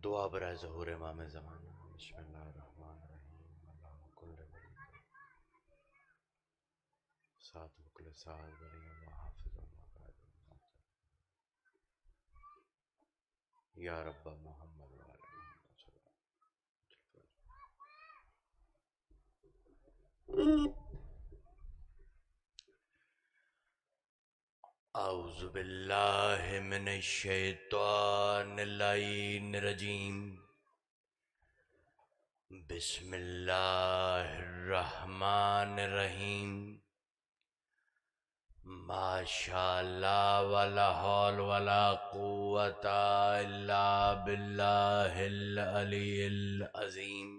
دعا برائے ظہور امام زمانہ۔ بسم اللہ الرحمن الرحیم۔ اللہم کل ولی سعد وکل سعد ولی و حافظ و قائد یا رب محمد و آل محمد صلی اللہ علیہ وسلم۔ اعوذ باللہ من الشیطان اللعین الرجیم۔ بسم اللہ الرحمن الرحیم۔ ما شاء اللہ ولا حول ولا قوة الا باللہ العلی العظیم۔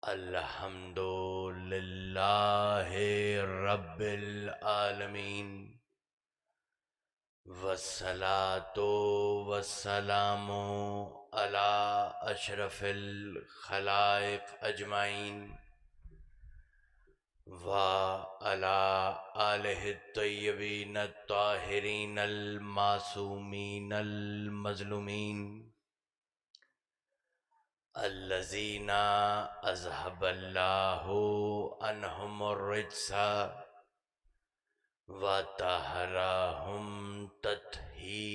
الحمد للہ رب العالمین، والصلاة والسلام علی اشرف الخلائق اجمعین، وعلی آلہ الطیبین الطاہرین المعصومین المظلومین، الذین اذھب اللہ عنہم الرجس وطہرہم تطہیرا۔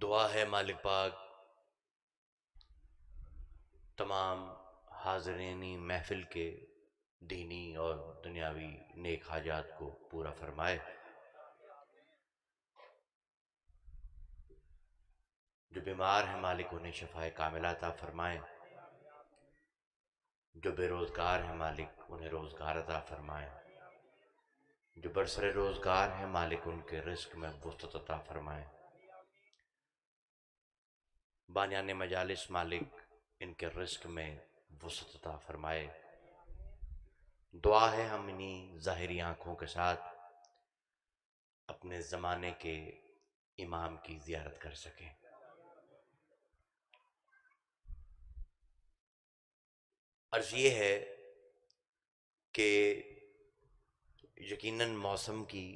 دعا ہے مالک پاک تمام حاضرینی محفل کے دینی اور دنیاوی نیک حاجات کو پورا فرمائے۔ جو بیمار ہیں مالک انہیں شفائے کاملہ عطا فرمائے، جو بے روزگار ہیں مالک انہیں روزگار عطا فرمائے، جو برسر روزگار ہیں مالک ان کے رزق میں وسعت عطا فرمائے۔ بانیان مجالس مالک ان کے رزق میں وسعت عطا فرمائے۔ دعا ہے ہم انہی ظاہری آنکھوں کے ساتھ اپنے زمانے کے امام کی زیارت کر سکیں۔ عرض یہ ہے کہ یقیناً موسم کی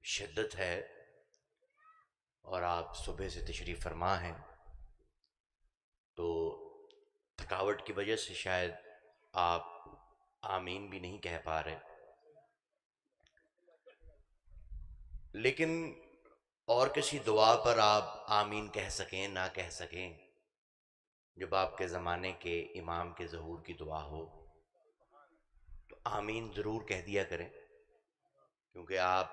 شدت ہے اور آپ صبح سے تشریف فرما ہیں، تو تھکاوٹ کی وجہ سے شاید آپ آمین بھی نہیں کہہ پا رہے، لیکن اور کسی دعا پر آپ آمین کہہ سکیں نہ کہہ سکیں، جب آپ کے زمانے کے امام کے ظہور کی دعا ہو تو آمین ضرور کہہ دیا کریں، کیونکہ آپ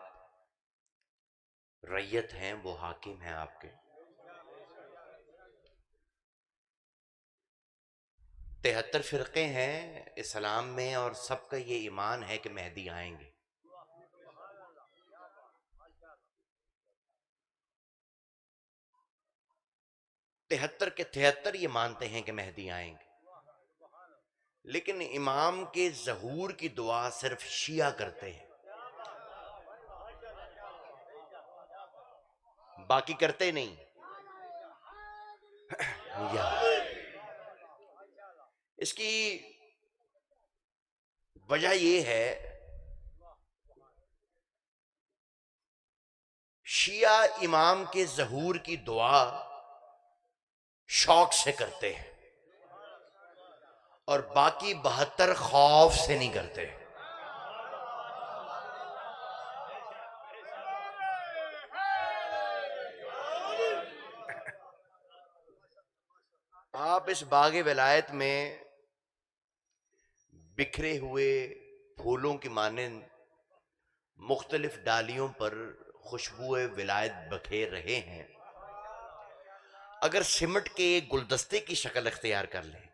ریت ہیں، وہ حاکم ہیں آپ کے۔ 73 فرقے ہیں اسلام میں اور سب کا یہ ایمان ہے کہ مہدی آئیں گے۔ 73 کے 73 یہ مانتے ہیں کہ مہدی آئیں گے، لیکن امام کے ظہور کی دعا صرف شیعہ کرتے ہیں، باقی کرتے نہیں۔ یا اس کی وجہ یہ ہے شیعہ امام کے ظہور کی دعا شوق سے کرتے ہیں اور باقی 72 خوف سے نہیں کرتے۔ آپ اس باغ ولایت میں بکھرے ہوئے پھولوں کی مانند مختلف ڈالیوں پر خوشبو ولایت بکھیر رہے ہیں، اگر سمٹ کے ایک گلدستے کی شکل اختیار کر لیں،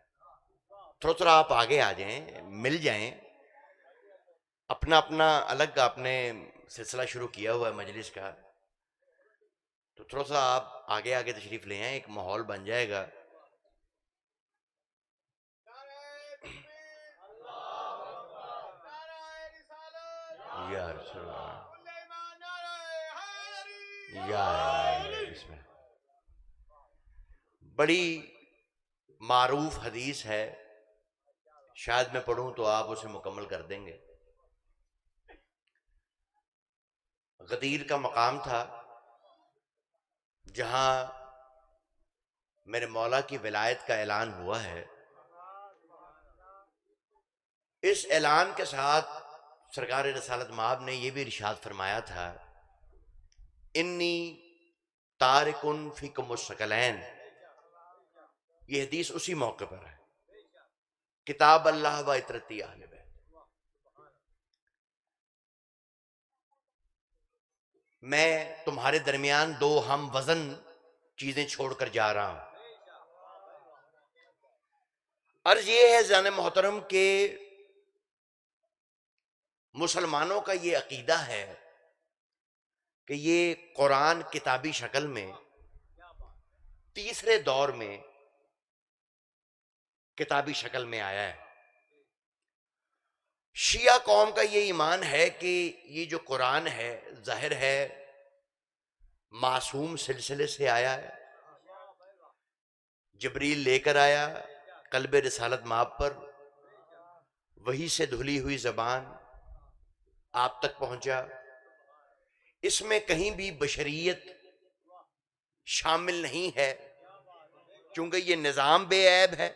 تھوڑا تھوڑا آپ آگے آ جائیں، مل جائیں، اپنا اپنا الگ آپ نے سلسلہ شروع کیا ہوا ہے مجلس کا، تو تھوڑا سا آپ آگے آگے تشریف لے آئیں، ایک ماحول بن جائے گا۔ یا رسول اللہ، یا بسم اللہ۔ بڑی معروف حدیث ہے، شاید میں پڑھوں تو آپ اسے مکمل کر دیں گے۔ غدیر کا مقام تھا جہاں میرے مولا کی ولایت کا اعلان ہوا ہے۔ اس اعلان کے ساتھ سرکار رسالت مآب نے یہ بھی ارشاد فرمایا تھا، انی تارکن فیکم الثقلین۔ یہ حدیث اسی موقع پر ہے، کتاب اللہ و اطرتی اہل بیت۔ میں تمہارے درمیان دو ہم وزن چیزیں چھوڑ کر جا رہا ہوں۔ عرض یہ ہے زان محترم کہ مسلمانوں کا یہ عقیدہ ہے کہ یہ قرآن کتابی شکل میں تیسرے دور میں کتابی شکل میں آیا ہے۔ شیعہ قوم کا یہ ایمان ہے کہ یہ جو قرآن ہے ظاہر ہے معصوم سلسلے سے آیا ہے، جبریل لے کر آیا قلب رسالت مآب پر، وحی سے دھلی ہوئی زبان آپ تک پہنچا۔ اس میں کہیں بھی بشریت شامل نہیں ہے، چونکہ یہ نظام بے عیب ہے۔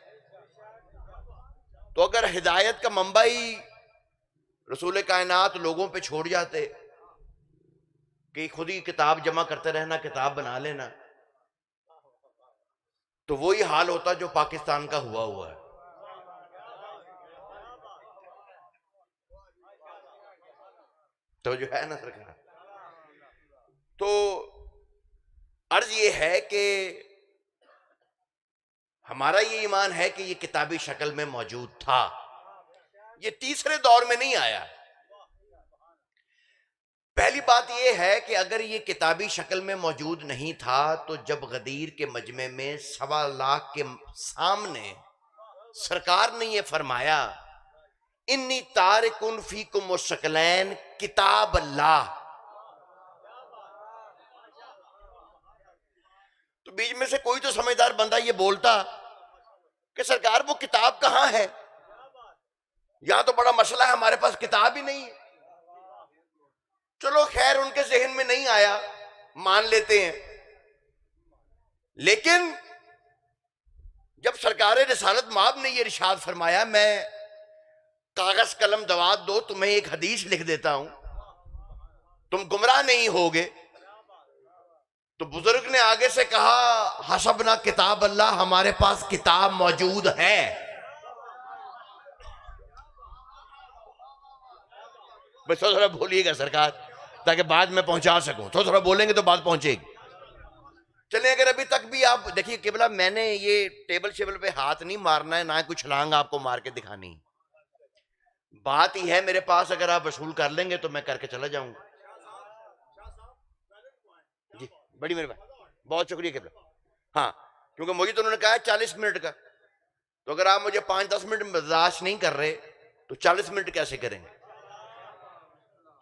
تو اگر ہدایت کا منبع ہی رسول کائنات لوگوں پہ چھوڑ جاتے کہ خود ہی کتاب جمع کرتے رہنا، کتاب بنا لینا، تو وہی حال ہوتا جو پاکستان کا ہوا ہے۔ تو جو ہے نا سرکار، تو عرض یہ ہے کہ ہمارا یہ ایمان ہے کہ یہ کتابی شکل میں موجود تھا، یہ تیسرے دور میں نہیں آیا۔ پہلی بات یہ ہے کہ اگر یہ کتابی شکل میں موجود نہیں تھا تو جب غدیر کے مجمع میں 1.25 لاکھ کے سامنے سرکار نے یہ فرمایا انی تارکن فیکم الثقلین کتاب اللہ، تو بیچ میں سے کوئی تو سمجھدار بندہ یہ بولتا کہ سرکار وہ کتاب کہاں ہے؟ یہاں تو بڑا مسئلہ ہے، ہمارے پاس کتاب ہی نہیں ہے۔ چلو خیر، ان کے ذہن میں نہیں آیا، مان لیتے ہیں۔ لیکن جب سرکار رسالت مآب نے یہ ارشاد فرمایا میں کاغذ قلم دوات دو، تمہیں ایک حدیث لکھ دیتا ہوں، تم گمراہ نہیں ہوگے، تو بزرگ نے آگے سے کہا حسبنا کتاب اللہ، ہمارے پاس کتاب موجود ہے۔ بس تھوڑا بولیے گا سرکار تاکہ بعد میں پہنچا سکوں، تھوڑا بولیں گے تو بات پہنچے گی۔ چلیں اگر ابھی تک بھی آپ دیکھیے قبلہ، میں نے یہ ٹیبل شیبل پہ ہاتھ نہیں مارنا ہے، نہ کوئی چھلانگ آپ کو مار کے دکھانی۔ بات ہی ہے میرے پاس، اگر آپ وصول کر لیں گے تو میں کر کے چلا جاؤں گا۔ جی بڑی مہربانی، بہت شکریہ قبلہ۔ ہاں کیونکہ مجھے تو انہوں نے کہا 40 منٹ کا، تو اگر آپ مجھے 5-10 منٹ برداشت نہیں کر رہے تو 40 منٹ کیسے کریں گے؟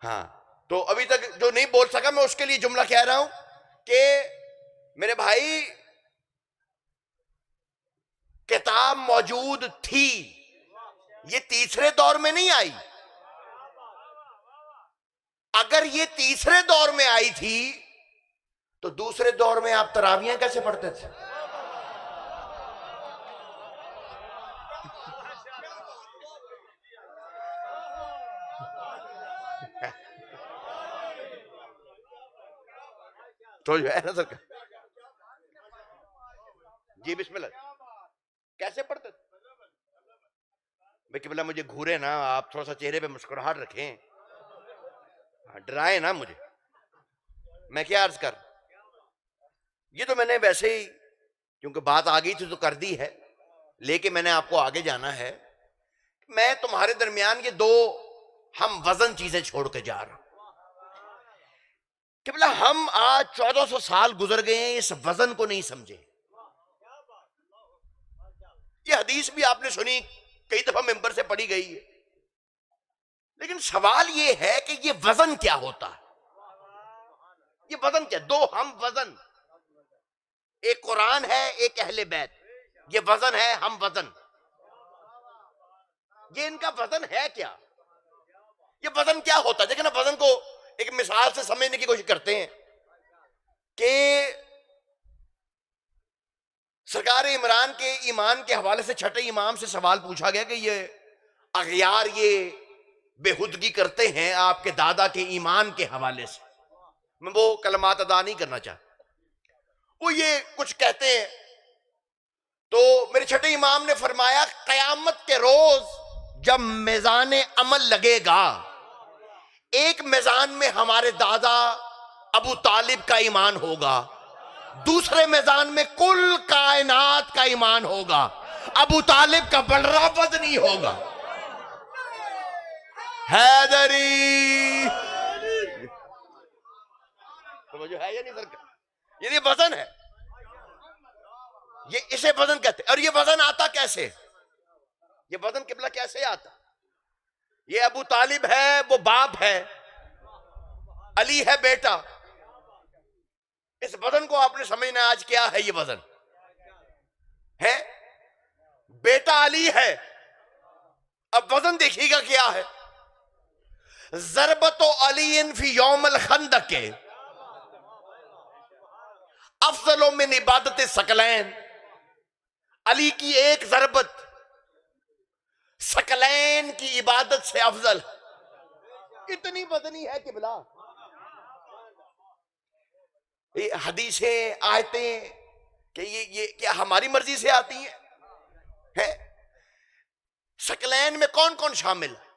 ہاں تو ابھی تک جو نہیں بول سکا میں اس کے لیے جملہ کہہ رہا ہوں کہ میرے بھائی کتاب موجود تھی، یہ تیسرے دور میں نہیں آئی۔ اگر یہ تیسرے دور میں آئی تھی تو دوسرے دور میں آپ تراویحیں کیسے پڑھتے تھے؟ تو جو ہے نا سر، جی بسم اللہ، کیسے پڑھتے تھے؟ بھئی قبلہ مجھے گھورے نا آپ، تھوڑا سا چہرے پہ مسکراہٹ رکھیں، ڈرائیں نا مجھے۔ میں کیا عرض کر، یہ تو میں نے ویسے ہی کیونکہ بات آ گئی تھی تو کر دی ہے، لے کے میں نے آپ کو آگے جانا ہے۔ میں تمہارے درمیان یہ دو ہم وزن چیزیں چھوڑ کے جا رہا ہوں۔ قبلہ ہم آج 1400 سال گزر گئے ہیں، اس وزن کو نہیں سمجھے۔ یہ حدیث بھی آپ نے سنی، کئی دفعہ ممبر سے پڑھی گئی ہے، لیکن سوال یہ ہے کہ یہ وزن کیا ہوتا ہے؟ یہ وزن کیا؟ دو ہم وزن، ایک قرآن ہے، ایک اہل بیت. یہ وزن ہے، ہم وزن. یہ ان کا وزن ہے کیا؟ یہ وزن کیا ہوتا ہے؟ دیکھیں نا، وزن کو ایک مثال سے سمجھنے کی کوشش کرتے ہیں کہ سرکار عمران کے ایمان کے حوالے سے چھٹے امام سے سوال پوچھا گیا کہ یہ اغیار یہ بےہودگی کرتے ہیں آپ کے دادا کے ایمان کے حوالے سے. میں وہ کلمات ادا نہیں کرنا چاہتا. وہ یہ کچھ کہتے ہیں. تو میرے چھٹے امام نے فرمایا قیامت کے روز جب میزان عمل لگے گا، ایک میزان میں ہمارے دادا ابو طالب کا ایمان ہوگا، دوسرے میزان میں کل کائنات کا ایمان ہوگا. ابو طالب کا بڑا وزنی ہوگا. حیدری سمجھو ہے یا نہیں سر؟ یہ وزن ہے، یہ اسے وزن کہتے ہیں. اور یہ وزن آتا کیسے؟ یہ وزن قبلہ کیسے آتا؟ یہ ابو طالب ہے، وہ باپ ہے، علی ہے بیٹا. اس وزن کو آپ نے سمجھنا آج کیا ہے. یہ وزن ہے، بیٹا علی ہے. اب وزن دیکھیے گا کیا ہے. ضربت علی فی یوم الخندق افضل من عبادت ثقلین. علی کی ایک ضربت ثقلین کی عبادت سے افضل. اتنی وزنی ہے قبلہ. یہ حدیثیں آیتیں کہ یہ کیا ہماری مرضی سے آتی ہیں؟ ثقلین میں کون کون شامل ہے؟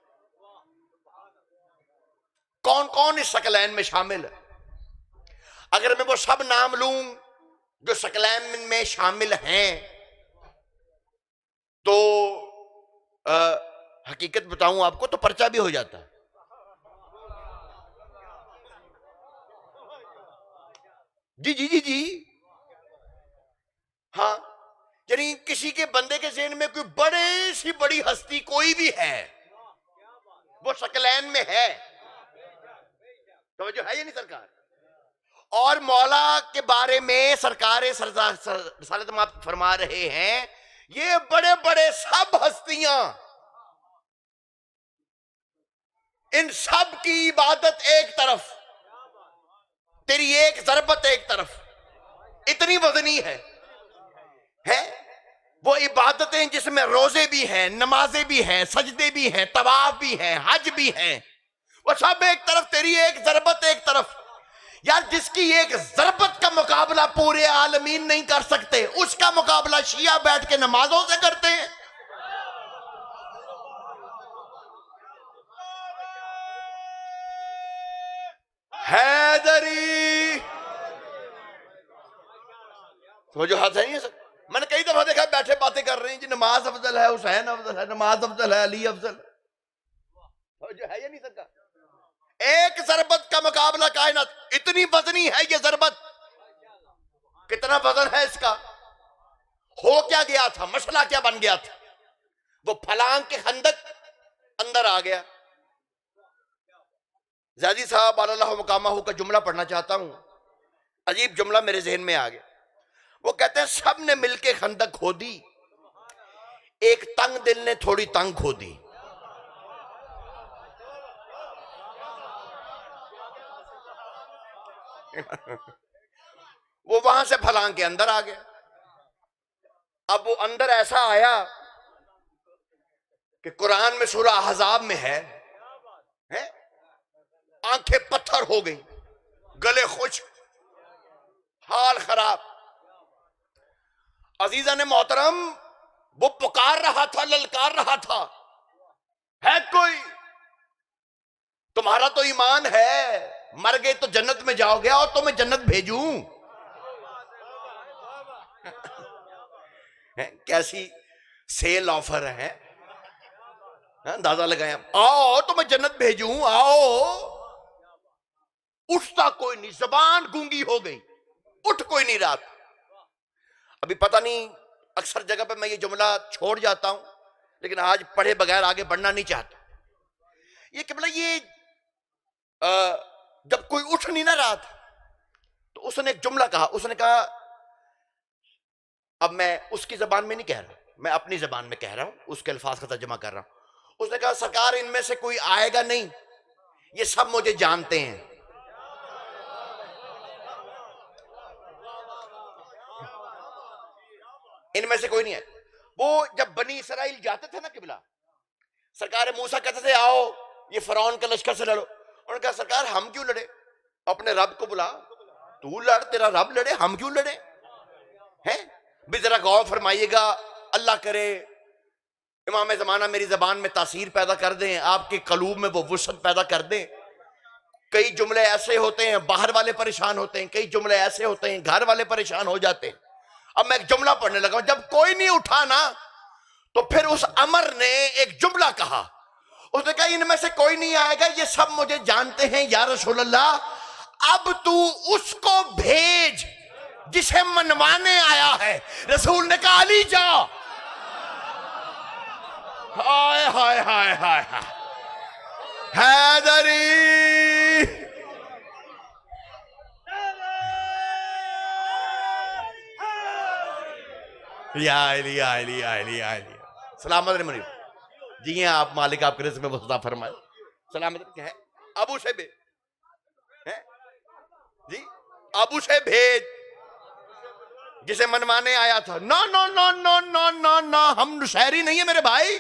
کون کون اس ثقلین میں شامل ہے؟ اگر میں وہ سب نام لوں جو ثقلین میں شامل ہیں تو حقیقت بتاؤں آپ کو تو پرچہ بھی ہو جاتا ہے. جی ہاں. یعنی کسی کے بندے کے ذہن میں کوئی بڑے سی بڑی ہستی کوئی بھی ہے، وہ ثقلین میں ہے. توجہ ہے یا نہیں سرکار؟ اور مولا کے بارے میں سرکار رسالت آپ فرما رہے ہیں یہ بڑے بڑے سب ہستیاں، ان سب کی عبادت ایک طرف، تیری ایک ضربت ایک طرف. اتنی وزنی ہے. وہ عبادتیں جس میں روزے بھی ہیں، نمازیں بھی ہیں، سجدے بھی ہیں، طواف بھی ہیں، حج بھی ہیں، وہ سب ایک طرف، تیری ایک ضربت ایک طرف. یار جس کی ایک ضربت کا مقابلہ پورے عالمین نہیں کر سکتے، اس کا مقابلہ شیعہ بیٹھ کے نمازوں سے کرتے ہیں. حیدری جو ہاتھ ہے نہیں سر. میں نے کئی دفعہ دیکھا بیٹھے باتیں کر رہے ہیں جی نماز افضل ہے، حسین افضل ہے، نماز افضل ہے، علی افضل جو ہے یا نہیں سکتا. ایک ضربت کا مقابلہ کائنات. اتنی وزنی ہے یہ ضربت. کتنا وزن ہے اس کا؟ ہو کیا گیا تھا؟ مسئلہ کیا بن گیا تھا؟ وہ پھلانگ کے خندق اندر آ گیا. زیادی صاحب اللہ مقامہ کا جملہ پڑھنا چاہتا ہوں. عجیب جملہ میرے ذہن میں آ گیا. وہ کہتے ہیں سب نے مل کے خندق کھودی، ایک تنگ دل نے تھوڑی تنگ کھودی. وہ وہاں سے پھلانگ کے اندر آ گیا. اب وہ اندر ایسا آیا کہ قرآن میں سورہ احزاب میں ہے آنکھیں پتھر ہو گئی، گلے خشک، حال خراب. عزیزان محترم وہ پکار رہا تھا، للکار رہا تھا، ہے کوئی؟ تمہارا تو ایمان ہے، مر گئے تو جنت میں جاؤ گے اور تمہیں جنت بھیجوں. کیسی سیل آفر ہے، اندازہ لگایا. آؤ تمہیں جنت بھیجوں، آؤ. اٹھتا کوئی نہیں، زبان گونگی ہو گئی، اٹھ کوئی نہیں رہا. ابھی پتہ نہیں، اکثر جگہ پہ میں یہ جملہ چھوڑ جاتا ہوں لیکن آج پڑھے بغیر آگے بڑھنا نہیں چاہتا. یہ قبلہ یہ جب کوئی اٹھ نہیں نہ رہا تھا تو اس نے ایک جملہ کہا. اس نے کہا اب میں اس کی زبان میں نہیں کہہ رہا، میں اپنی زبان میں کہہ رہا ہوں، اس کے الفاظ کا ترجمہ کر رہا ہوں۔ اس نے کہا سرکار ان میں سے کوئی آئے گا نہیں، یہ سب مجھے جانتے ہیں۔ ان میں سے کوئی نہیں ہے۔ وہ جب بنی اسرائیل جاتے تھے نا قبلہ، سرکار موسیٰ کہتے تھے آؤ یہ فرعون کے لشکر سے لڑو، انہوں نے کہا سرکار ہم کیوں لڑے، اپنے رب کو بلا، تو لڑ، تیرا رب لڑے، ہم کیوں لڑے ہیں؟ بھی ذرا غور فرمائیے گا، اللہ کرے امام زمانہ میری زبان میں تاثیر پیدا کر دیں، آپ کے قلوب میں وہ وسعت پیدا کر دیں۔ کئی جملے ایسے ہوتے ہیں باہر والے پریشان ہوتے ہیں، کئی جملے ایسے ہوتے ہیں گھر والے پریشان ہو جاتے ہیں۔ اب میں ایک جملہ پڑھنے لگا ہوں، جب کوئی نہیں اٹھا نا تو پھر اس عمر نے ایک جملہ کہا، اس نے کہا ان میں سے کوئی نہیں آئے گا، یہ سب مجھے جانتے ہیں یا رسول اللہ، اب تو اس کو بھیج جسے منوانے آیا ہے۔ رسول نے کہا علی جا۔ ہائے ہائے ہائے ہائے حیدری، یا علی یا علی یا علی یا علی، سلامت منیب جی ہیں آپ، مالک آپ کے رزق میں وسعت فرمائے، سلامت ہے۔ ابو سے بھیج، جی ابو سے بھیج جسے منوانے آیا تھا۔ نو نو نو نو نو نو نو، ہم نشہری نہیں ہیں میرے بھائی،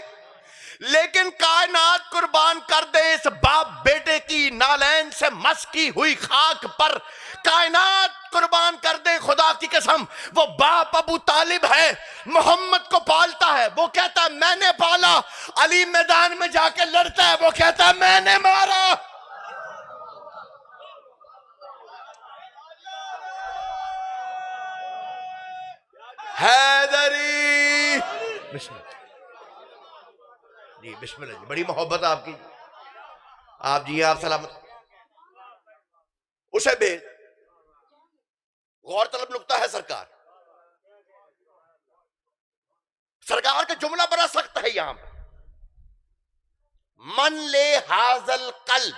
لیکن کائنات قربان کر دے اس باپ بیٹے کی نالین سے مس کی ہوئی خاک پر، کائنات قربان کر دے خدا کی قسم، وہ باپ ابو طالب ہے، محمد کو پالتا ہے، وہ کہتا ہے میں نے پالا، علی میدان میں جا کے لڑتا ہے، وہ کہتا ہے میں نے مارا۔ حیدری، بسم اللہ جی، بسم اللہ جی، بڑی محبت آپ کی، آپ جی آپ سلامت۔ اسے بھیج، غور طلب نکتہ ہے سرکار، سرکار کا جملہ بڑا سخت ہے یہاں پر، من لے حاضل قلب،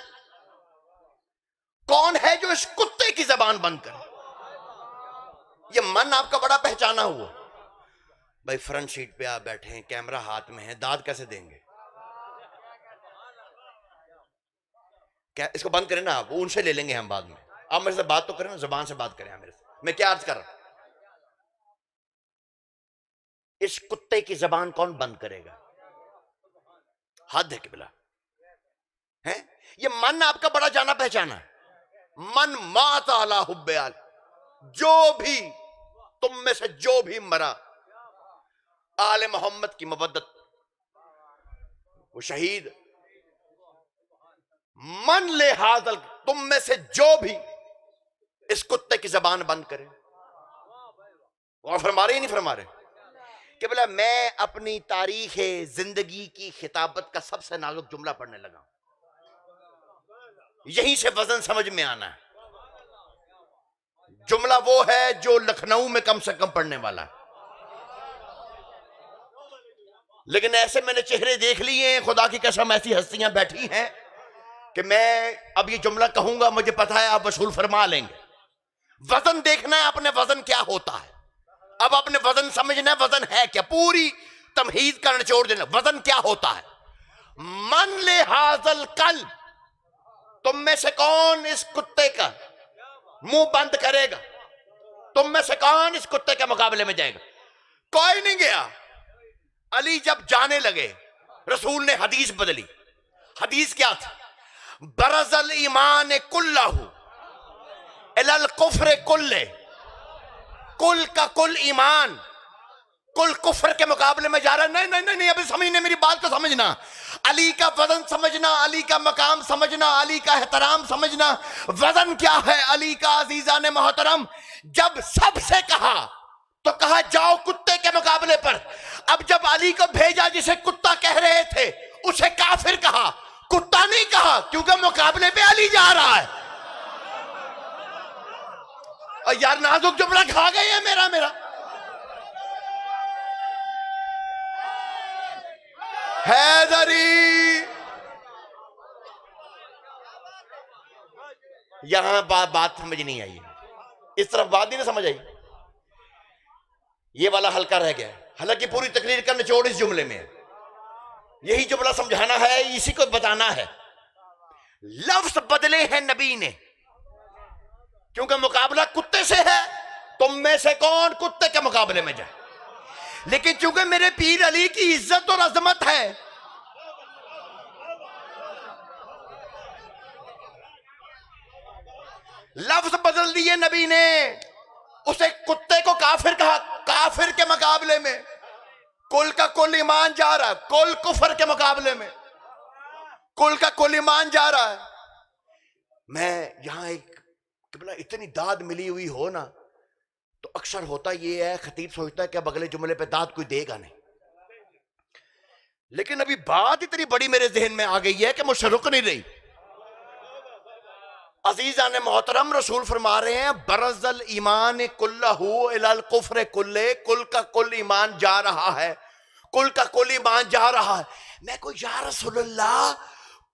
کون ہے جو اس کتے کی زبان بند کرے؟ یہ من آپ کا بڑا پہچانا ہوا بھائی، فرنٹ سیٹ پہ آپ بیٹھے ہیں، کیمرہ ہاتھ میں ہے، داد کیسے دیں گے؟ کیا اس کو بند کریں نا آپ، وہ ان سے لے لیں گے ہم بعد میں، آپ میرے سے بات تو کریں نا، زبان سے بات کریں آپ میرے سے، میں کیا عرض کر رہا ہوں؟ اس کتے کی زبان کون بند کرے گا؟ حد ہے قبلہ ہیں؟ یہ من آپ کا بڑا جانا پہچانا ہے، من مات علی حب آل، جو بھی تم میں سے جو بھی مرا آل محمد کی مودت، وہ شہید۔ من لے حاضل، تم میں سے جو بھی اس کتے کی زبان بند کرے، وہ فرما رہے ہی نہیں فرما رہے کہ بلا میں اپنی تاریخ زندگی کی خطابت کا سب سے نازک جملہ پڑھنے لگا، یہیں سے وزن سمجھ میں آنا ہے۔ جملہ وہ ہے جو لکھنؤ میں کم سے کم پڑھنے والا ہے، لیکن ایسے میں نے چہرے دیکھ لیے ہیں خدا کی قسم، ایسی ہستیاں بیٹھی ہیں کہ میں اب یہ جملہ کہوں گا، مجھے پتا ہے آپ وصول فرما لیں گے۔ وزن دیکھنا ہے اپنے وزن کیا ہوتا ہے، اب اپنے وزن سمجھنا ہے وزن ہے کیا، پوری تمہید کا نچوڑ دینا، وزن کیا ہوتا ہے۔ من لے حاضل قلب، تم میں سے کون اس کتے کا منہ بند کرے گا، تم میں سے کون اس کتے کے مقابلے میں جائے گا؟ کوئی نہیں گیا۔ علی جب جانے لگے، رسول نے حدیث بدلی، حدیث کیا تھا؟ برز الایمان کلہ الی الکفر کلہ، کل کا کل ایمان کل کفر کے مقابلے میں جا رہا ہے۔ نہیں نہیں نہیں، ابھی سمجھنے، میری بات کو سمجھنا، علی کا وزن سمجھنا، علی کا مقام سمجھنا، علی کا احترام سمجھنا۔ وزن کیا ہے علی کا عزیزان محترم؟ جب سب سے کہا تو کہا جاؤ کتے کے مقابلے پر، اب جب علی کو بھیجا جسے کتا کہہ رہے تھے اسے کافر کہا، کتا نہیں کہا، کیونکہ مقابلے پہ علی جا رہا ہے۔ اور یار نازک جملہ کھا گئے ہیں میرا حیدری۔ یہاں بات سمجھ نہیں آئی، اس طرف بات نہیں سمجھ آئی۔ یہ والا ہلکا رہ گیا ہے، حالانکہ پوری تقریر کا نچوڑ اس جملے میں ہے. یہی جملہ سمجھانا ہے، اسی کو بتانا ہے. لفظ بدلے ہیں نبی نے، کیونکہ مقابلہ کتے سے ہے. تم میں سے کون کتے کے مقابلے میں جائے؟ لیکن چونکہ میرے پیر علی کی عزت اور عظمت ہے، لفظ بدل دیے نبی نے. اسے کتے کو کافر کہا، کافر کے مقابلے میں. کل کا کل ایمان جا رہا ہے، کل کفر کے مقابلے میں کل کا کل ایمان جا رہا ہے. میں یہاں ایک قبلہ اتنی داد ملی ہوئی ہو نا، تو اکثر ہوتا یہ ہے، خطیب سوچتا ہے کہ اب اگلے جملے پہ داد کوئی دے گا نہیں. لیکن ابھی بات اتنی بڑی میرے ذہن میں آ گئی ہے کہ مجھ سے رک نہیں رہی. عزیزان محترم، رسول فرما رہے ہیں برز الایمان کلہ الی الکفر کلہ، کل کا کل ایمان جا رہا ہے، کل کا کل ایمان جا رہا ہے. میں کو یا رسول اللہ،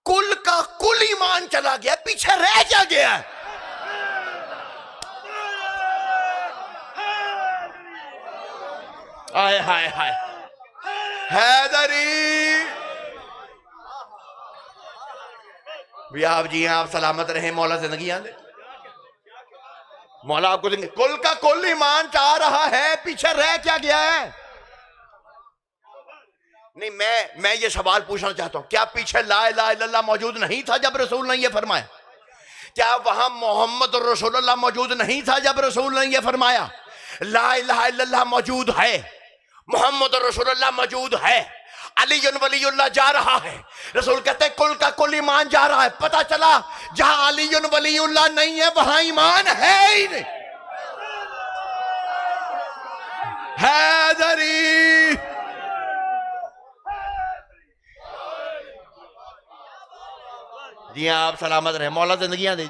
کل کا کل ایمان چلا گیا، پیچھے رہ جا گیا ہے. آئے ہائے ہائے حیدری بھی آپ جی ہیں، آپ سلامت رہیں، مولا زندگیاں دے، مولا آپ کو دیں گے. کل کا کل ایمان چاہ رہا ہے، پیچھے رہ کیا گیا ہے؟ نہیں، میں یہ سوال پوچھنا چاہتا ہوں، کیا پیچھے لا الہ الا اللہ موجود نہیں تھا جب رسول نے یہ فرمایا؟ کیا وہاں محمد رسول اللہ موجود نہیں تھا جب رسول نے یہ فرمایا؟ لا الہ الا اللہ موجود ہے، محمد رسول اللہ موجود ہے، علی ولی اللہ جا رہا ہے. رسول کہتے ہیں کل کا کل ایمان جا رہا ہے. پتا چلا جہاں علی ولی اللہ نہیں ہے وہاں ایمان ہے ہی نہیں. حیدری جی ہاں، آپ سلامت رہیں، مولا زندگیاں دے،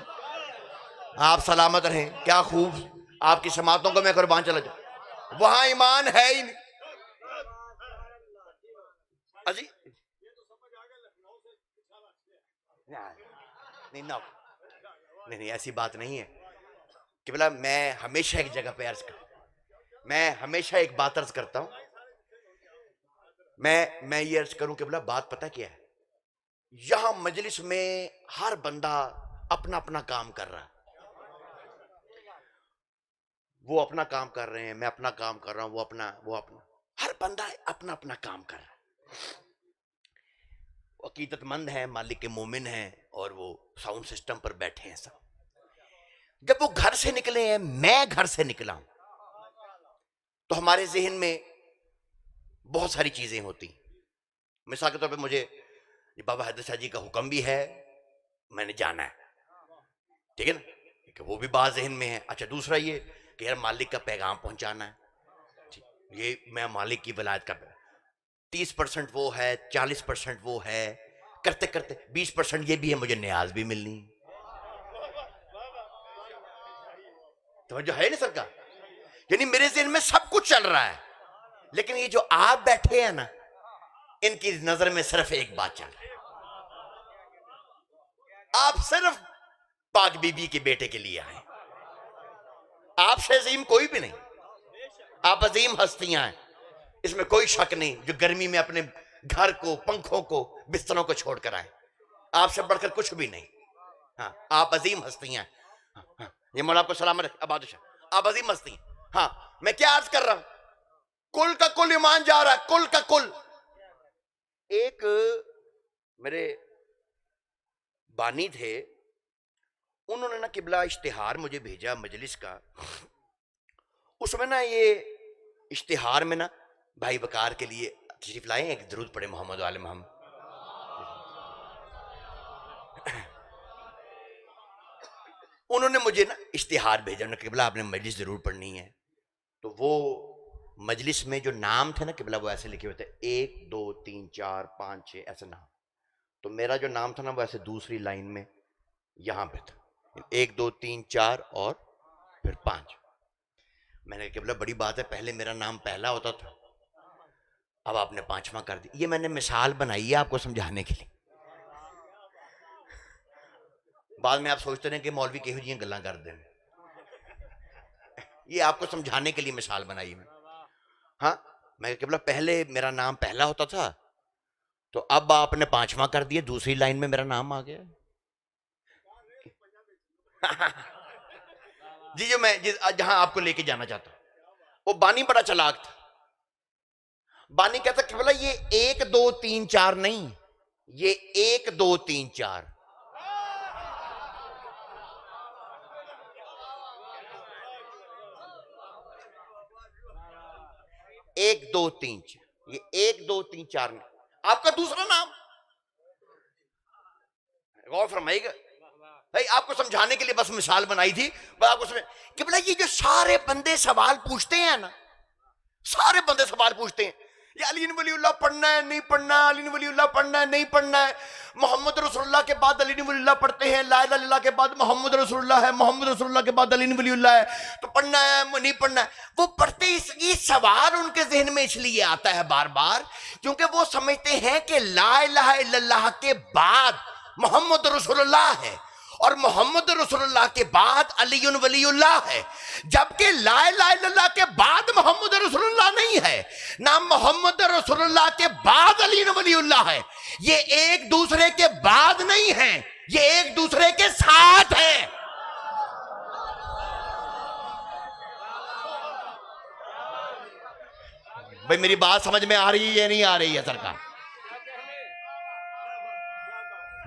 آپ سلامت رہیں. کیا خوب، آپ کی سماعتوں کو میں قربان چلا جاؤں. وہاں ایمان ہے ہی نہیں. اجی نہیں، ایسی بات نہیں ہے کہ بلا. میں ہمیشہ ایک جگہ پہ ہمیشہ ایک بات عرض کرتا ہوں. میں یہ عرض کروں کہ بلا بات پتہ کیا ہے، یہاں مجلس میں ہر بندہ اپنا اپنا کام کر رہا ہے. وہ اپنا کام کر رہے ہیں، میں اپنا کام کر رہا ہوں، وہ اپنا ہر بندہ اپنا اپنا کام کر رہا ہے. عقیدت مند ہیں، مالک کے مومن ہیں، اور وہ ساؤنڈ سسٹم پر بیٹھے ہیں سب. جب وہ گھر سے نکلے ہیں، میں گھر سے نکلا ہوں، تو ہمارے ذہن میں بہت ساری چیزیں ہوتی. مثال کے طور پہ مجھے بابا حیدر شاہ جی کا حکم بھی ہے، میں نے جانا ہے، ٹھیک ہے نا، کہ وہ بھی بات ذہن میں ہے. اچھا، دوسرا یہ کہ یار مالک کا پیغام پہنچانا ہے، یہ میں مالک کی ولایت کا 30% وہ ہے، 40% وہ ہے، کرتے کرتے 20% یہ بھی ہے، مجھے نیاز بھی ملنی. توجہ ہے نا سر کا؟ یعنی میرے ذہن میں سب کچھ چل رہا ہے، لیکن یہ جو آپ بیٹھے ہیں نا، ان کی نظر میں صرف ایک بات چل رہی ہے. آپ صرف پاک بی بی کے بیٹے کے لیے آئے، آپ سے عظیم کوئی بھی نہیں. آپ عظیم ہستیاں ہیں، اس میں کوئی شک نہیں، جو گرمی میں اپنے گھر کو، پنکھوں کو، بستروں کو چھوڑ کر آئے. آپ سے بڑھ کر کچھ بھی نہیں. ہاں، آپ عظیم ہستیاں ہیں. یہ مولا آپ کو سلامت رکھے. عباد شاہ، آپ عظیم ہستی ہیں. ہاں، میں کیا عرض کر رہا ہوں، کل کا کل ایمان جا رہا ہے، کل کا کل. ایک میرے بانی تھے، انہوں نے نا قبلہ اشتہار مجھے بھیجا مجلس کا. اس میں نا یہ اشتہار میں نا بھائی وقار کے لیے تشریف لائے، ایک درود پڑھے محمد وآل محمد. انہوں نے مجھے نا اشتہار بھیجا، انہوں نے قبلہ آپ نے مجلس ضرور پڑھنی ہے. تو وہ مجلس میں جو نام تھے نا قبلہ، وہ ایسے لکھے ہوئے تھے 1 2 3 4 5 6 ایسے نام. تو میرا جو نام تھا نا وہ ایسے دوسری لائن میں یہاں پہ تھا، 1 2 3 4 اور پھر 5. میں نے کہا قبلہ بڑی بات ہے، پہلے میرا نام پہلا ہوتا تھا، اب آپ نے 5واں کر دی. یہ میں نے مثال بنائی ہے آپ کو سمجھانے کے لیے. بعد میں آپ سوچتے رہے کہ مولوی کہو جی گلاں کر دیں، یہ آپ کو سمجھانے کے لیے مثال بنائی میں. ہاں میں قبلہ پہلے میرا نام پہلا ہوتا تھا تو اب آپ نے 5واں کر دیا، دوسری لائن میں میرا نام آ گیا۔ جی جو میں جہاں آپ کو لے کے جانا چاہتا ہوں، وہ بانی بڑا چلاک تھا۔ بانی کہتا کہ بولا یہ 1 2 3 4 نہیں، یہ 1 2 3 4۔ 1 2 3 4، یہ 1 2 3 4 نہیں۔ آپ کا دوسرا نام غور فرمائیے گا بھائی، آپ کو سمجھانے کے لیے بس مثال بنائی تھی، بس آپ کو سمجھ کہ بھلا یہ جو سارے بندے سوال پوچھتے ہیں نا، سارے بندے سوال پوچھتے ہیں یہ علی ولی اللہ پڑھنا ہے نہیں پڑھنا ہے، علی ولی اللہ پڑھنا ہے نہیں پڑھنا ہے، محمد رسول اللہ کے بعد علی ولی اللہ پڑھتے ہیں، لا الہ الا اللہ کے بعد محمد رسول اللہ ہے، محمد رسول اللہ کے بعد علی ولی اللہ ہے، تو پڑھنا ہے نہیں پڑھنا ہے۔ وہ پڑھتے یہ سوال ان کے ذہن میں اس لیے آتا ہے بار بار کیونکہ وہ سمجھتے ہیں کہ لا الہ الا اللہ کے بعد محمد رسول اللہ ہے اور محمد رسول اللہ کے بعد علی ولی اللہ ہے، جبکہ لا الہ الا اللہ کے بعد محمد رسول اللہ نہیں ہے، نہ محمد رسول اللہ کے بعد علی ولی اللہ ہے۔ یہ ایک دوسرے کے بعد نہیں ہیں، یہ ایک دوسرے کے ساتھ ہیں۔ بھئی میری بات سمجھ میں آ رہی ہے یا نہیں آ رہی ہے سرکار؟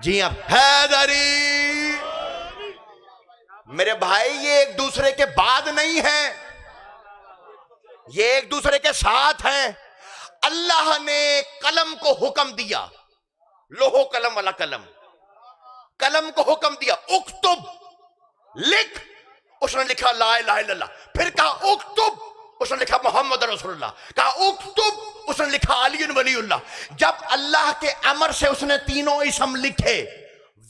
جی اب حیدری میرے بھائی، یہ ایک دوسرے کے بعد نہیں ہیں، یہ ایک دوسرے کے ساتھ ہیں۔ اللہ نے قلم کو حکم دیا، لوہو قلم والا قلم، قلم کو حکم دیا اکتب، لکھ، اس نے لکھا لا الہ الا اللہ، پھر کہا اکتب، اس نے لکھا محمد رسول اللہ، کہا اکتب، اس نے لکھا علی ولی اللہ۔ جب اللہ کے امر سے اس نے تینوں اسم لکھے،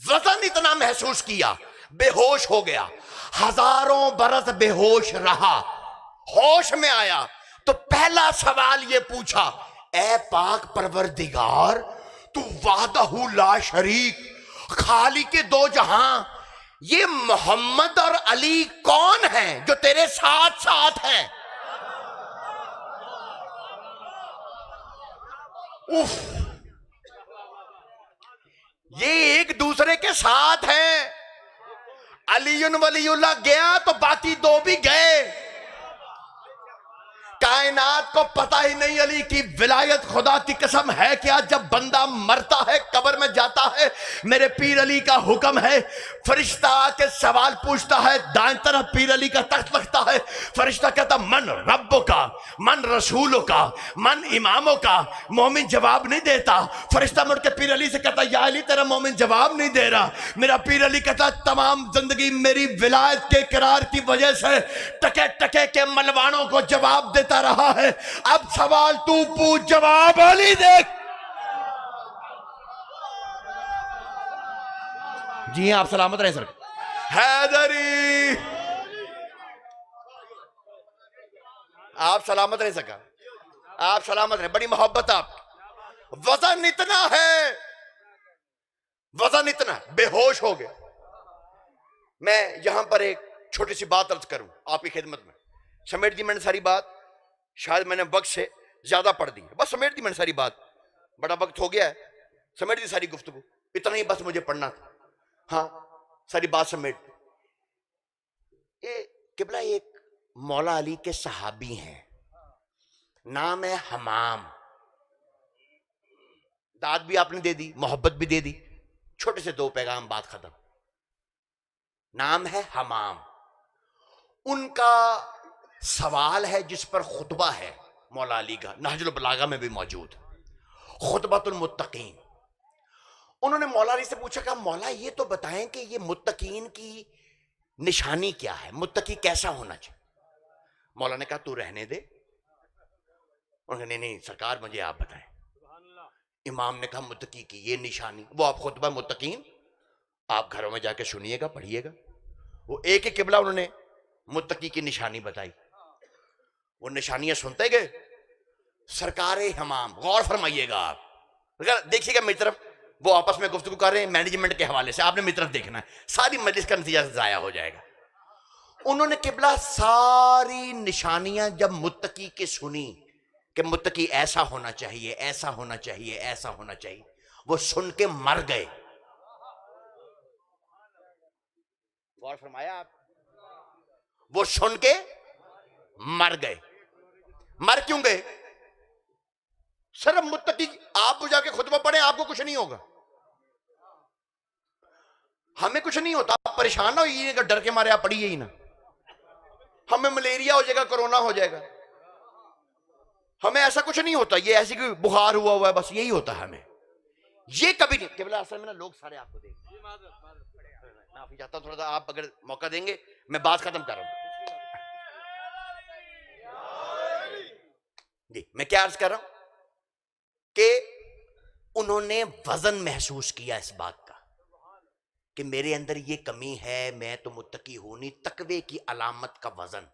وزن اتنا محسوس کیا، بے ہوش ہو گیا، ہزاروں برس بے ہوش رہا، ہوش میں آیا تو پہلا سوال یہ پوچھا، اے پاک پروردگار تو وحدہ لا شریک، خالق دو جہاں، یہ محمد اور علی کون ہیں جو تیرے ساتھ ساتھ ہیں؟ اف، یہ ایک دوسرے کے ساتھ ہیں۔ علی ولی اللہ گیا تو باقی دو بھی گئے۔ کائنات کو پتہ ہی نہیں علی کی ولایت، خدا کی قسم ہے کیا، جب بندہ مرتا ہے قبر میں جاتا ہے، میرے پیر علی کا حکم ہے، فرشتہ آ کے سوال پوچھتا ہے، دائیں طرف پیر علی کا تخت لگتا ہے، فرشتہ کہتا من ربوں کا، من رسولوں کا، من اماموں کا، مومن جواب نہیں دیتا، فرشتہ مڑ کے پیر علی سے کہتا یا علی تیرا مومن جواب نہیں دے رہا، میرا پیر علی کہتا تمام زندگی میری ولایت کے اقرار کی وجہ سے ٹکے ٹکے کے ملوانوں کو جواب دیتا رہا ہے، اب سوال تو پوچھ، جواب علی دیکھ۔ جی ہاں آپ سلامت رہیں سر۔ حیدری آپ سلامت رہ سکا، آپ سلامت رہیں، بڑی محبت آپ کی۔ وزن اتنا ہے، وزن اتنا، بے ہوش ہو گیا۔ میں یہاں پر ایک چھوٹی سی بات عرض کروں آپ کی خدمت میں، سمیٹ دی میں نے ساری بات، شاید میں نے وقت سے زیادہ پڑھ دی، بس سمیٹ دی میں نے ساری بات، بڑا وقت ہو گیا ہے، سمیٹ دی ساری گفتگو، اتنا ہی بس مجھے پڑھنا تھا، ہاں ساری بات سمیٹ دی۔ یہ قبلہ ایک مولا علی کے صحابی ہیں، نام ہے حمام، داد بھی آپ نے دے دی، محبت بھی دے دی، چھوٹے سے دو پیغام، بات ختم۔ نام ہے حمام، ان کا سوال ہے جس پر خطبہ ہے مولا علی کا، نہج البلاغہ میں بھی موجود، خطبۃ المتقین۔ انہوں نے مولا علی سے پوچھا کہ مولا یہ تو بتائیں کہ یہ متقین کی نشانی کیا ہے، متقی کیسا ہونا چاہیے؟ مولا نے کہا تو رہنے دے۔ انہوں نے کہا نہیں سرکار مجھے آپ بتائیں۔ امام نے کہا متقی کی یہ نشانی، وہ آپ خطبہ متقین آپ گھروں میں جا کے سنیے گا، پڑھیے گا، وہ ایک ایک قبلہ انہوں نے متقی کی نشانی بتائی، وہ نشانیاں سنتے گئے۔ سرکار حمام، غور فرمائیے گا آپ، دیکھیے گا میری طرف، وہ آپس میں گفتگو کر رہے ہیں مینجمنٹ کے حوالے سے، آپ نے میری طرف دیکھنا ہے، ساری مجلس کا نتیجہ ضائع ہو جائے گا۔ انہوں نے قبلہ ساری نشانیاں جب متقی کی سنی، کہ متقی ایسا ہونا چاہیے، ایسا ہونا چاہیے، ایسا ہونا چاہیے، وہ سن کے مر گئے۔ غور فرمایا آپ؟ وہ سن کے مر گئے۔ مر کیوں گئے؟ صرف متقی، آپ کو جا کے خطبہ پڑھیں آپ کو کچھ نہیں ہوگا، ہمیں کچھ نہیں ہوتا، آپ پریشان نہ ہوئیے گا، ڈر کے مارے آپ پڑھیے ہی نا، ہمیں ملیریا ہو جائے گا، کرونا ہو جائے گا، ہمیں ایسا کچھ نہیں ہوتا، یہ ایسی کوئی بخار ہوا ہے بس یہی ہوتا ہے ہمیں، یہ کبھی نہیں۔ قبلہ اصل میں نا لوگ سارے آپ کو دیکھ معافی چاہتا ہوں، تھوڑا سا آپ اگر موقع دیں گے میں بات ختم کر رہا ہوں جی۔ میں کیا عرض کر رہا ہوں کہ انہوں نے وزن محسوس کیا اس بات کا کہ میرے اندر یہ کمی ہے، میں تو متقی ہوں نہیں، تقوی کی علامت کا وزن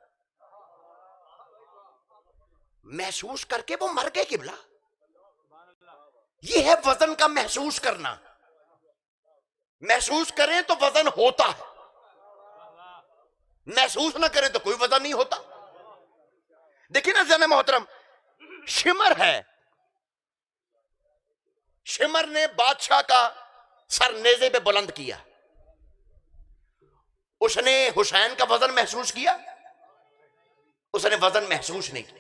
محسوس کر کے وہ مر گئے۔ قبلہ یہ ہے وزن کا محسوس کرنا، محسوس کریں تو وزن ہوتا ہے، محسوس نہ کریں تو کوئی وزن نہیں ہوتا۔ دیکھیں نا زن محترم، شمر ہے، شمر نے بادشاہ کا سر نیزے پہ بلند کیا، اس نے حسین کا وزن محسوس کیا؟ اس نے وزن محسوس نہیں کیا۔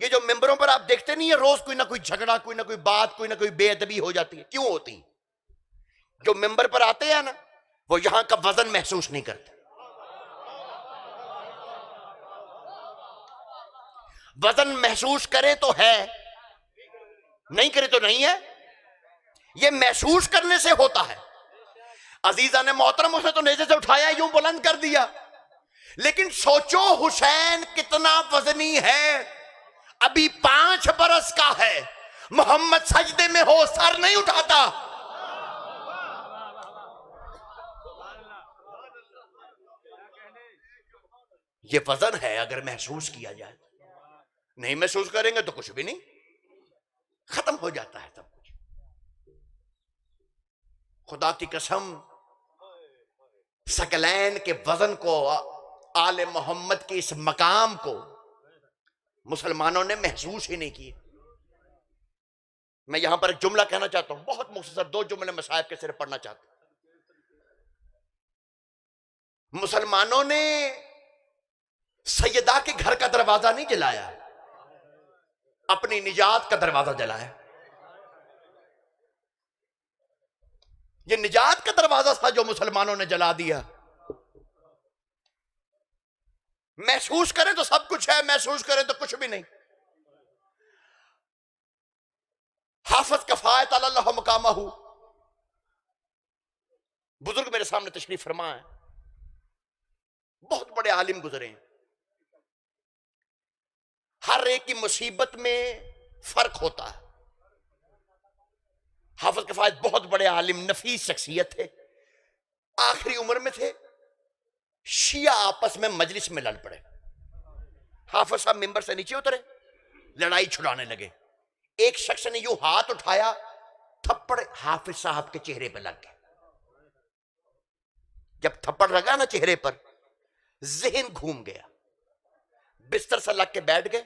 یہ جو ممبروں پر آپ دیکھتے نہیں ہیں روز کوئی نہ کوئی جھگڑا، کوئی نہ کوئی بات، کوئی نہ کوئی بے ادبی ہو جاتی ہے، کیوں ہوتی؟ جو ممبر پر آتے ہیں نا وہ یہاں کا وزن محسوس نہیں کرتے، وزن محسوس کرے تو ہے، نہیں کرے تو نہیں ہے، یہ محسوس کرنے سے ہوتا ہے۔ عزیزان محترم، اسے تو نیزے سے اٹھایا یوں بلند کر دیا، لیکن سوچو حسین کتنا وزنی ہے، ابھی 5 برس کا ہے، محمد سجدے میں ہو سر نہیں اٹھاتا۔ یہ وزن ہے اگر محسوس کیا جائے، نہیں محسوس کریں گے تو کچھ بھی نہیں، ختم ہو جاتا ہے سب کچھ۔ خدا کی قسم ثقلین کے وزن کو، آل محمد کے اس مقام کو مسلمانوں نے محسوس ہی نہیں کیے۔ میں یہاں پر ایک جملہ کہنا چاہتا ہوں، بہت مختصر 2 جملے مصائب کے صرف پڑھنا چاہتا ہوں۔ مسلمانوں نے سیدہ کے گھر کا دروازہ نہیں جلایا، اپنی نجات کا دروازہ جلایا۔ یہ نجات کا دروازہ تھا جو مسلمانوں نے جلا دیا۔ محسوس کریں تو سب کچھ ہے، محسوس کریں تو کچھ بھی نہیں۔ حافظ کفایت اللہ مقامہ، بزرگ میرے سامنے تشریف فرما ہے، بہت بڑے عالم گزرے ہیں، ہر ایک کی مصیبت میں فرق ہوتا ہے۔ حافظ کفایت بہت بڑے عالم، نفیس شخصیت تھے، آخری عمر میں تھے، شیعہ آپس میں مجلس میں لڑ پڑے، حافظ صاحب ممبر سے نیچے اترے، لڑائی چھڑانے لگے، ایک شخص نے یوں ہاتھ اٹھایا، تھپڑ حافظ صاحب کے چہرے پہ لگ گئے۔ جب تھپڑ لگا نا چہرے پر، ذہن گھوم گیا، بستر سے لگ کے بیٹھ گئے۔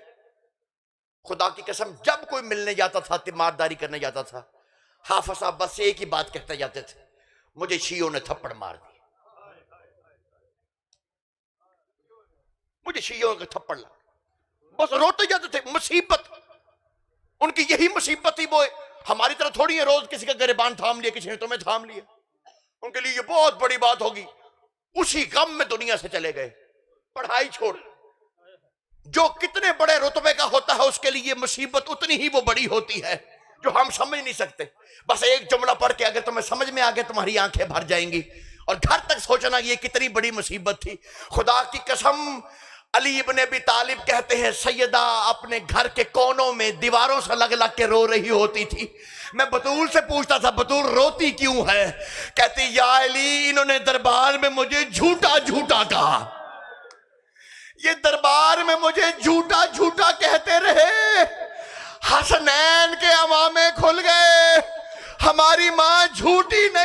خدا کی قسم جب کوئی ملنے جاتا تھا، تیمارداری کرنے جاتا تھا، حافظ صاحب بس ایک ہی بات کہتے جاتے تھے، مجھے شیعوں نے تھپڑ مار دی، مجھے شیعوں کے تھپڑ لگ، بس روتے جاتے تھے۔ مصیبت ان کی یہی مصیبت تھی، وہ ہماری طرح تھوڑی ہے روز کسی کا گریبان تھام لیا، کسی نے تمہیں تھام لیا، ان کے لیے یہ بہت بڑی بات ہوگی۔ اسی غم میں دنیا سے چلے گئے، پڑھائی چھوڑ۔ جو کتنے بڑے رتبے کا ہوتا ہے اس کے لیے مصیبت اتنی ہی وہ بڑی ہوتی ہے جو ہم سمجھ نہیں سکتے۔ بس ایک جملہ پڑھ کے اگر تمہیں سمجھ میں آگے تمہاری آنکھیں بھر جائیں گی، اور گھر تک سوچنا یہ کتنی بڑی مصیبت تھی۔ خدا کی قسم علی ابن ابی طالب کہتے ہیں سیدہ اپنے گھر کے کونوں میں دیواروں سے لگ لگ کے رو رہی ہوتی تھی۔ میں بطول سے پوچھتا تھا بطول روتی کیوں ہے؟ کہتی یا علی انہوں نے دربار میں مجھے جھوٹا جھوٹا کہا، یہ دربار میں مجھے جھوٹا جھوٹا کہتے رہے، حسنین کے امامے کھل گئے، ہماری ماں جھوٹی نہیں